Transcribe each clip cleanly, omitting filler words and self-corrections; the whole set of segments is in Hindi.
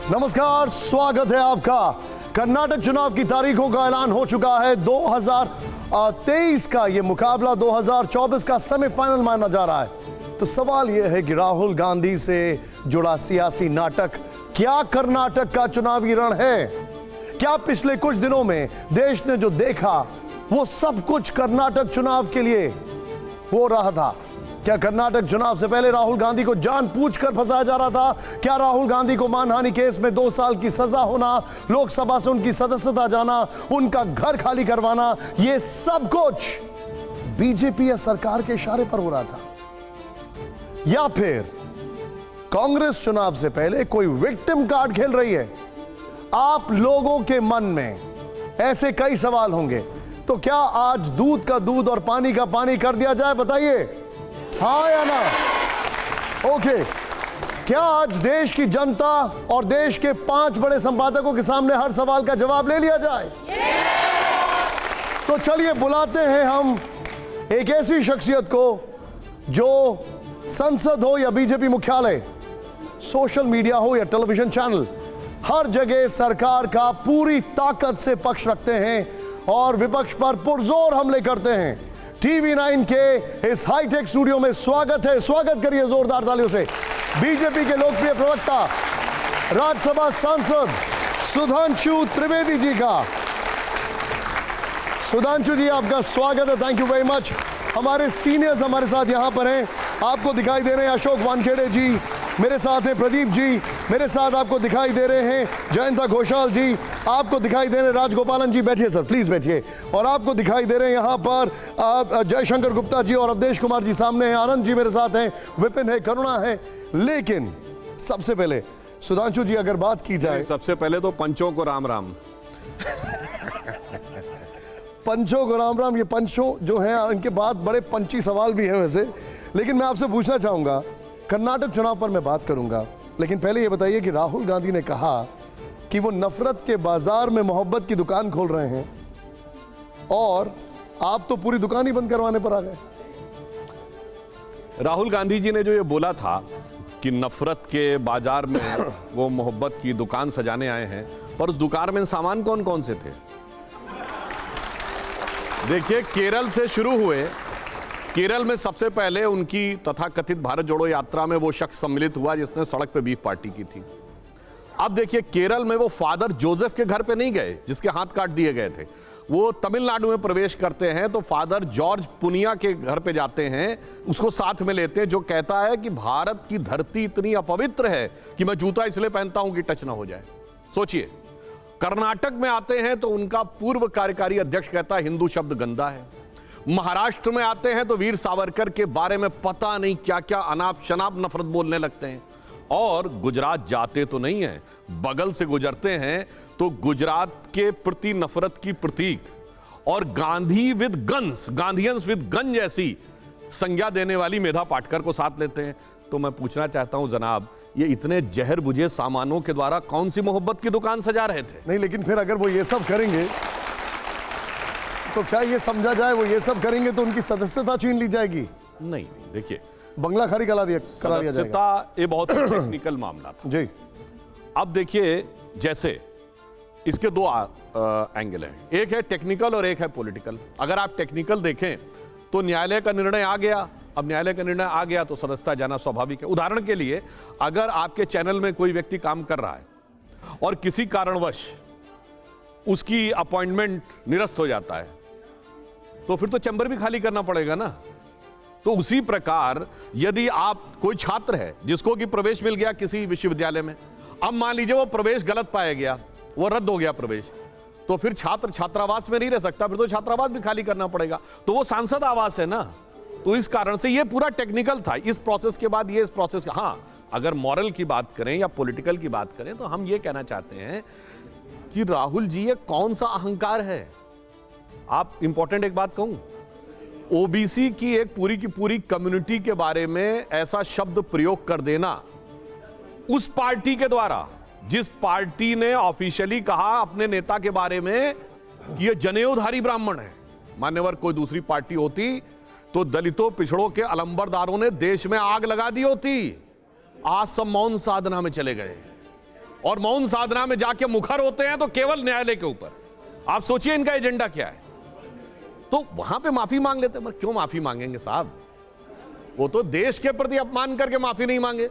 नमस्कार, स्वागत है आपका। कर्नाटक चुनाव की तारीखों का ऐलान हो चुका है। 2023 का यह मुकाबला 2024 का सेमीफाइनल माना जा रहा है। तो सवाल यह है कि राहुल गांधी से जुड़ा सियासी नाटक क्या कर्नाटक का चुनावी रण है? क्या पिछले कुछ दिनों में देश ने जो देखा वो सब कुछ कर्नाटक चुनाव के लिए हो रहा था? क्या कर्नाटक चुनाव से पहले राहुल गांधी को जानबूझकर फंसाया जा रहा था? क्या राहुल गांधी को मानहानि केस में 2 साल की सजा होना, लोकसभा से उनकी सदस्यता जाना, उनका घर खाली करवाना, यह सब कुछ बीजेपी या सरकार के इशारे पर हो रहा था? या फिर कांग्रेस चुनाव से पहले कोई विक्टिम कार्ड खेल रही है? आप लोगों के मन में ऐसे कई सवाल होंगे। तो क्या आज दूध का दूध और पानी का पानी कर दिया जाए? बताइए, हाँ या ना? ओके। क्या आज देश की जनता और देश के 5 बड़े संपादकों के सामने हर सवाल का जवाब ले लिया जाए? तो चलिए बुलाते हैं हम एक ऐसी शख्सियत को जो संसद हो या बीजेपी मुख्यालय, सोशल मीडिया हो या टेलीविजन चैनल, हर जगह सरकार का पूरी ताकत से पक्ष रखते हैं और विपक्ष पर पुरजोर हमले करते हैं। टीवी 9 के इस हाईटेक स्टूडियो में स्वागत है, स्वागत करिए जोरदार तालियों से, बीजेपी के लोकप्रिय प्रवक्ता, राज्यसभा सांसद सुधांशु त्रिवेदी जी का। सुधांशु जी, आपका स्वागत है, थैंक यू वेरी मच। हमारे सीनियर्स हमारे साथ यहां पर हैं, आपको दिखाई दे रहे हैं अशोक वानखेड़े जी, मेरे साथ हैं प्रदीप जी, मेरे साथ आपको दिखाई दे रहे हैं जयंता घोषाल जी, आपको दिखाई दे रहे हैं राजगोपालन जी, बैठिए सर प्लीज बैठिए, और आपको दिखाई दे रहे हैं यहाँ पर जयशंकर गुप्ता जी और अवधेश कुमार जी सामने हैं, आनंद जी मेरे साथ हैं, विपिन है, करुणा है। लेकिन सबसे पहले सुधांशु जी अगर बात की जाए, सबसे पहले तो पंचों को राम राम। पंचों को राम राम। ये पंचों जो हैं इनके बाद बड़े पंची सवाल भी हैं वैसे, लेकिन मैं आपसे पूछना चाहूंगा, कर्नाटक चुनाव पर मैं बात करूंगा, लेकिन पहले ये बताइए कि राहुल गांधी ने कहा कि वो नफरत के बाजार में मोहब्बत की दुकान खोल रहे हैं और आप तो पूरी दुकान ही बंद करवाने पर आ गए। राहुल गांधी जी ने जो ये बोला था कि नफरत के बाजार में वो मोहब्बत की दुकान सजाने आए हैं, पर उस दुकान में सामान कौन कौन से थे? देखिए, केरल से शुरू हुए। केरल में सबसे पहले उनकी तथाकथित भारत जोड़ो यात्रा में वो शख्स सम्मिलित हुआ जिसने सड़क पे बीफ पार्टी की थी। अब देखिए, केरल में वो फादर जोसेफ के घर पे नहीं गए जिसके हाथ काट दिए गए थे, वो तमिलनाडु में प्रवेश करते हैं तो फादर जॉर्ज पुनिया के घर पे जाते हैं, उसको साथ में लेते हैं, जो कहता है कि भारत की धरती इतनी अपवित्र है कि मैं जूता इसलिए पहनता हूं कि टच ना हो जाए। सोचिए, कर्नाटक में आते हैं तो उनका पूर्व कार्यकारी अध्यक्ष कहता है हिंदू शब्द गंदा है। महाराष्ट्र में आते हैं तो वीर सावरकर के बारे में पता नहीं क्या क्या अनाप शनाप नफरत बोलने लगते हैं। और गुजरात जाते तो नहीं है, बगल से गुजरते हैं तो गुजरात के प्रति नफरत की प्रतीक और Gandhi with guns, Gandhians with gun जैसी संज्ञा देने वाली मेधा पाटकर को साथ लेते हैं। तो मैं पूछना चाहता हूं जनाब, ये इतने जहर बुझे सामानों के द्वारा कौन सी मोहब्बत की दुकान सजा रहे थे? नहीं, लेकिन फिर अगर वो ये सब करेंगे तो क्या ये समझा जाए वो ये सब करेंगे तो उनकी सदस्यता छीन ली जाएगी? नहीं, देखिए, बंगला खाली करा दिया जाएगा। ये बहुत टेक्निकल मामला था जी। अब देखिए, जैसे इसके 2 एंगल हैं, एक है टेक्निकल और एक है पॉलिटिकल। अगर आप टेक्निकल देखें तो न्यायालय का निर्णय आ गया। अब न्यायालय का निर्णय आ गया तो सदस्यता जाना स्वाभाविक है। उदाहरण के लिए, अगर आपके चैनल में कोई व्यक्ति काम कर रहा है और किसी कारणवश उसकी अपॉइंटमेंट निरस्त हो जाता है तो फिर तो चैम्बर भी खाली करना पड़ेगा ना। तो उसी प्रकार यदि आप कोई छात्र है जिसको कि प्रवेश मिल गया किसी विश्वविद्यालय में, अब मान लीजिए वो प्रवेश गलत पाया गया, वो रद्द हो गया प्रवेश, तो फिर छात्र छात्रावास में नहीं रह सकता, फिर तो छात्रावास भी खाली करना पड़ेगा। तो वो सांसद आवास है ना। तो इस कारण से ये पूरा टेक्निकल था। इस प्रोसेस के बाद ये इस प्रोसेस का, हाँ, अगर मॉरल की बात करें या पॉलिटिकल की बात करें तो हम ये कहना चाहते हैं कि राहुल जी, ये कौन सा अहंकार है? आप इंपॉर्टेंट एक बात कहूं, ओबीसी की एक पूरी की पूरी कम्युनिटी के बारे में ऐसा शब्द प्रयोग कर देना, उस पार्टी के द्वारा जिस पार्टी ने ऑफिशियली कहा अपने नेता के बारे में कि ये जनेऊधारी ब्राह्मण है। मान्यवर कोई दूसरी पार्टी होती तो दलितों पिछड़ों के अलंबरदारों ने देश में आग लगा दी होती। आज सब मौन साधना में चले गए और मौन साधना में जाके मुखर होते हैं तो केवल न्यायालय के ऊपर। आप सोचिए इनका एजेंडा क्या है। तो वहां पे माफी मांग लेते हैं, क्यों माफी मांगेंगे साहब? वो तो देश के प्रति अपमान करके माफी नहीं मांगे,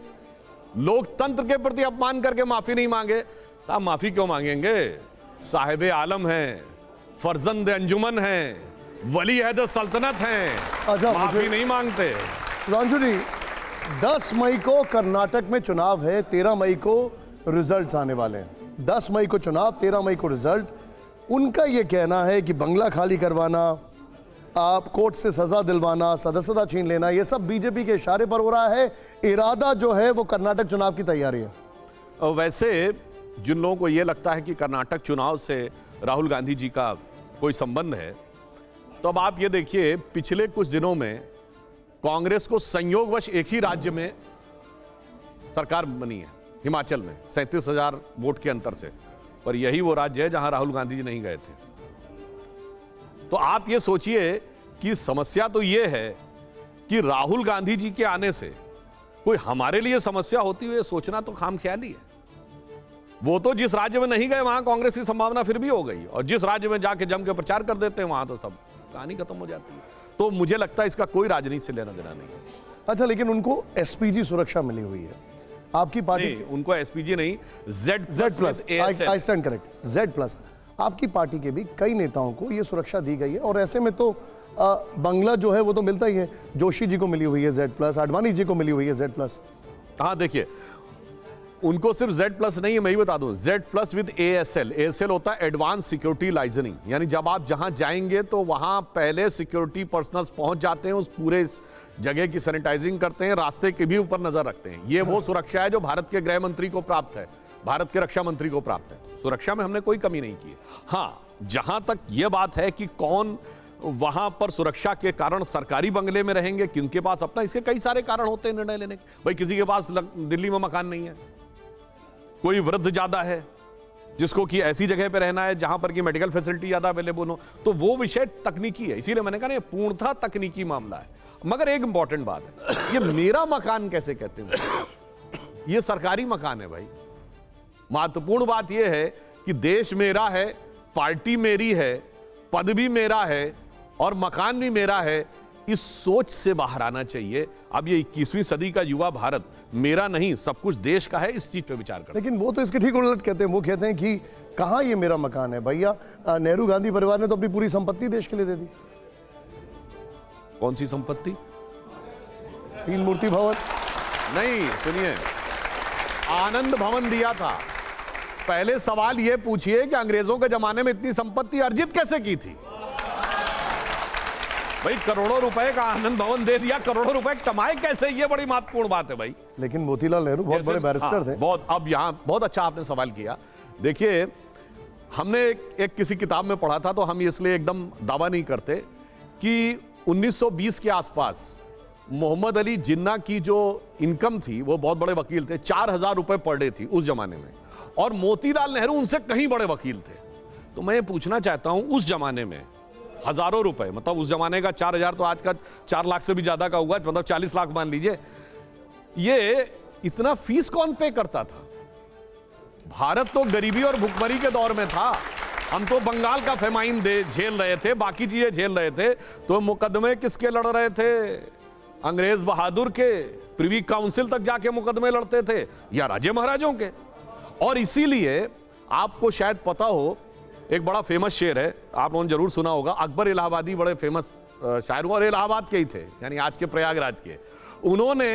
लोकतंत्र के प्रति अपमान करके माफी नहीं मांगे साहब। माफी क्यों मांगेंगे? साहिबे आलम हैं, फर्जंद अंजुमन हैं, वली अहद सल्तनत हैं, अच्छा, माफी नहीं मांगते। सुधांशु जी, 10 मई को कर्नाटक में चुनाव है, 13 मई को रिजल्ट्स आने वाले हैं। 10 मई को चुनाव, 13 मई को रिजल्ट। उनका यह कहना है कि बंगला खाली करवाना, आप कोर्ट से सजा दिलवाना, सदस्यता छीन लेना, यह सब बीजेपी के इशारे पर हो रहा है। इरादा जो है वो कर्नाटक चुनाव की तैयारी है। वैसे जिन लोगों को यह लगता है कि कर्नाटक चुनाव से राहुल गांधी जी का कोई संबंध है, तो अब आप ये देखिए, पिछले कुछ दिनों में कांग्रेस को संयोगवश एक ही राज्य में सरकार बनी है, हिमाचल में 37,000 वोट के अंतर से, और यही वो राज्य है जहां राहुल गांधी जी नहीं गए थे। तो आप ये सोचिए कि समस्या तो ये है कि राहुल गांधी जी के आने से कोई हमारे लिए समस्या होती हुई सोचना तो खामख्याली है। वो तो जिस राज्य में नहीं गए वहां कांग्रेस की संभावना फिर भी हो गई, और जिस राज्य में जाके जम के प्रचार कर देते हैं वहां तो सब कहानी खत्म हो जाती है। तो मुझे लगता है इसका कोई राजनीति से लेना देना नहीं है। अच्छा, लेकिन उनको एसपीजी सुरक्षा मिली हुई है आपकी पार्टी? नहीं, उनको एसपीजी नहीं, Z plus, I stand correct, Z plus. आपकी पार्टी के भी कई नेताओं को ये सुरक्षा दी गई है, और ऐसे में तो बंगला जो है वो तो मिलता ही है। जोशी जी को मिली हुई है जेड प्लस, आडवाणी जी को मिली हुई है जेड प्लस। हाँ, देखिए, उनको सिर्फ जेड प्लस नहीं है, मैं ही बता दूं, Z plus with ASL. ASL होता है एडवांस सिक्योरिटी लाइजनिंग, यानी जब आप जहां जाएंगे तो वहां पहले सिक्योरिटी पर्सनल्स पहुंच जाते हैं, उस पूरे जगह की सैनिटाइजिंग करते हैं, रास्ते के भी ऊपर नजर रखते हैं। ये वो सुरक्षा है जो भारत के गृह मंत्री को प्राप्त है, भारत के रक्षा मंत्री को प्राप्त है। सुरक्षा में हमने कोई कमी नहीं की। हाँ, जहां तक यह बात है कि कौन वहां पर सुरक्षा के कारण सरकारी बंगले में रहेंगे, किनके पास अपना, इसके कई सारे कारण होते हैं निर्णय लेने के। भाई किसी के पास दिल्ली में मकान नहीं है, कोई वृद्ध ज्यादा है जिसको कि ऐसी जगह पे रहना है जहां पर कि मेडिकल फैसिलिटी ज्यादा अवेलेबल हो, तो वो विषय तकनीकी है। इसीलिए मैंने कहा ये पूर्णतः तकनीकी मामला है। मगर एक इंपॉर्टेंट बात है, ये मेरा मकान कैसे कहते हैं? ये सरकारी मकान है भाई। महत्वपूर्ण बात यह है कि देश मेरा है, पार्टी मेरी है, पद भी मेरा है और मकान भी मेरा है। इस सोच से बाहर आना चाहिए। अब ये 21वीं सदी का युवा भारत मेरा नहीं, सब कुछ देश का है, इस चीज पे विचार करें। लेकिन वो तो इसके ठीक उलट कहते हैं। वो कहते हैं कि कहां ये मेरा मकान है भैया, नेहरू गांधी परिवार ने तो अपनी पूरी संपत्ति देश के लिए दे दी। कौन सी संपत्ति? 3 मूर्ति भवन नहीं, सुनिए, आनंद भवन दिया था। पहले सवाल यह पूछिए कि अंग्रेजों के जमाने में इतनी संपत्ति अर्जित कैसे की थी? भाई करोड़ों रुपए का आनंद भवन दे दिया, करोड़ों रुपए कमाए कैसे? ये बड़ी महत्वपूर्ण बात है भाई। लेकिन मोतीलाल नेहरू बहुत बड़े बैरिस्टर थे। बहुत। अब यहां बहुत अच्छा आपने सवाल किया। देखिए, हमने एक किसी किताब में पढ़ा था, तो हम इसलिए एकदम दावा नहीं करते कि 1920 के आसपास मोहम्मद अली जिन्ना की जो इनकम थी, वो बहुत बड़े वकील थे, 4,000 रुपए पर डे थी उस जमाने में, और मोतीलाल नेहरू उनसे कहीं बड़े वकील थे। तो मैं ये पूछना चाहता हूं, उस जमाने में हजारों रुपए, मतलब उस जमाने का 4,000 तो आज का 4 लाख से भी ज्यादा का हुआ, मतलब 40 लाख मान लीजिए, ये इतना फीस कौन पे करता था? भारत तो गरीबी और भुखमरी के दौर में था। हम तो बंगाल का फेमाइन झेल रहे थे, बाकी चीजें झेल रहे थे। तो मुकदमे किसके लड़ रहे थे? अंग्रेज बहादुर के, प्रिवी काउंसिल तक जाके मुकदमे लड़ते थे, या राजे महाराजों के। और इसीलिए आपको शायद पता हो, एक बड़ा फेमस शेर है, आप लोगों ने जरूर सुना होगा। अकबर इलाहाबादी बड़े फेमस शायर, और इलाहाबाद के ही थे, यानी आज के प्रयागराज के। उन्होंने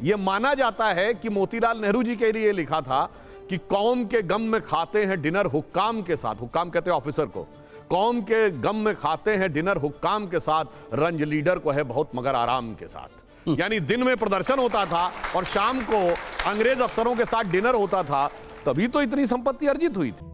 ये माना जाता है कि मोतीलाल नेहरू जी के लिए लिखा था कि कौम के गम में खाते हैं डिनर हुक्काम के साथ, हुक्काम कहते हैं ऑफिसर को, कौम के गम में खाते हैं डिनर हुक्काम के साथ, रंज लीडर को है बहुत मगर आराम के साथ। यानी दिन में प्रदर्शन होता था और शाम को अंग्रेज अफसरों के साथ डिनर होता था, तभी तो इतनी संपत्ति अर्जित हुई थी।